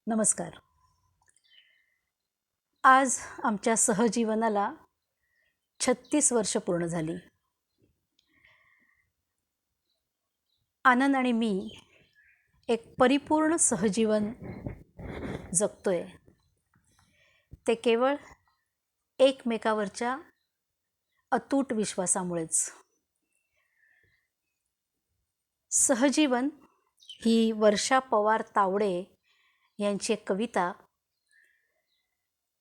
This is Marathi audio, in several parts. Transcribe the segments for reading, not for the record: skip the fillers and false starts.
नमस्कार. आज आमच्या सहजीवनाला 36 वर्ष पूर्ण झाली. आनंद आणि मी एक परिपूर्ण सहजीवन जगतोय. ते केवळ एकमेकावरच्या अतूट विश्वासामुळेच. सहजीवन ही वर्षा पवार तावडे यांची एक कविता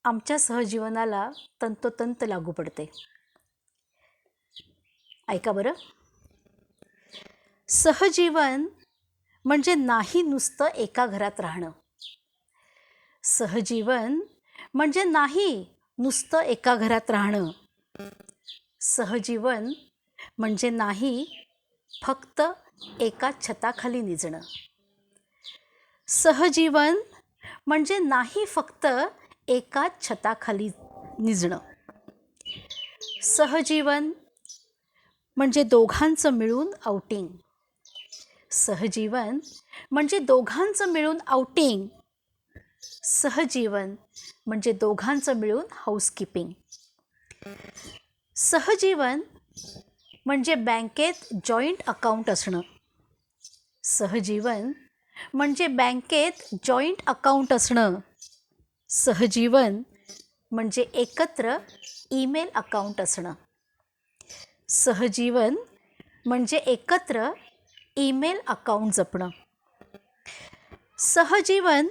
आमच्या सहजीवनाला तंतोतंत लागू पडते. ऐका बरं. सहजीवन म्हणजे नाही नुसतं एका घरात राहणं. सहजीवन म्हणजे नाही नुसतं एका घरात राहणं. सहजीवन म्हणजे नाही फक्त एका छताखाली निजणं. सहजीवन म्हणजे नाही फक्त एका छताखाली निजणं. सहजीवन म्हणजे दोघांचं मिळून आउटिंग. सहजीवन म्हणजे दोघांचं मिळून आउटिंग. सहजीवन म्हणजे दोघांचं मिळून हाऊसकीपिंग. सहजीवन म्हणजे बँकेत जॉईंट अकाउंट असणं. सहजीवन म्हणजे बँकेत जॉईंट अकाउंट असणं. सहजीवन म्हणजे एकत्र ईमेल अकाउंट असणं. सहजीवन म्हणजे एकत्र ईमेल अकाउंट जपणं. सहजीवन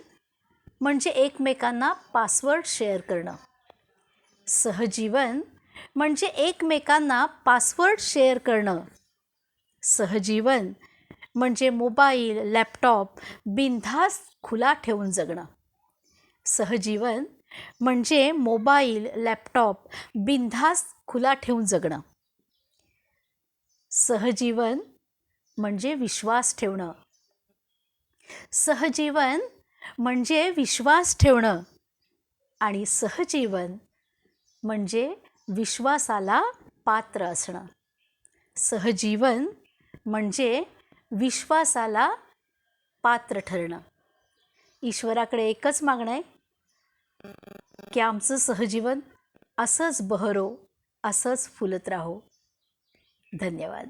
म्हणजे एकमेकांना पासवर्ड शेअर करणं. सहजीवन म्हणजे एकमेकांना पासवर्ड शेअर करणं. सहजीवन म्हणजे मोबाईल, लॅपटॉप बिनधास्त खुला ठेवून जगणं. सहजीवन म्हणजे मोबाईल, लॅपटॉप बिनधास्त खुला ठेवून जगणं. सहजीवन म्हणजे विश्वास ठेवणं. सहजीवन म्हणजे विश्वास ठेवणं. आणि सहजीवन म्हणजे विश्वासाला पात्र असणं. सहजीवन म्हणजे विश्वासाला पात्र ठरणं. ईश्वराकडे एकच मागणं आहे की आमचं सहजीवन असंच बहरो, असंच फुलत राहो. धन्यवाद.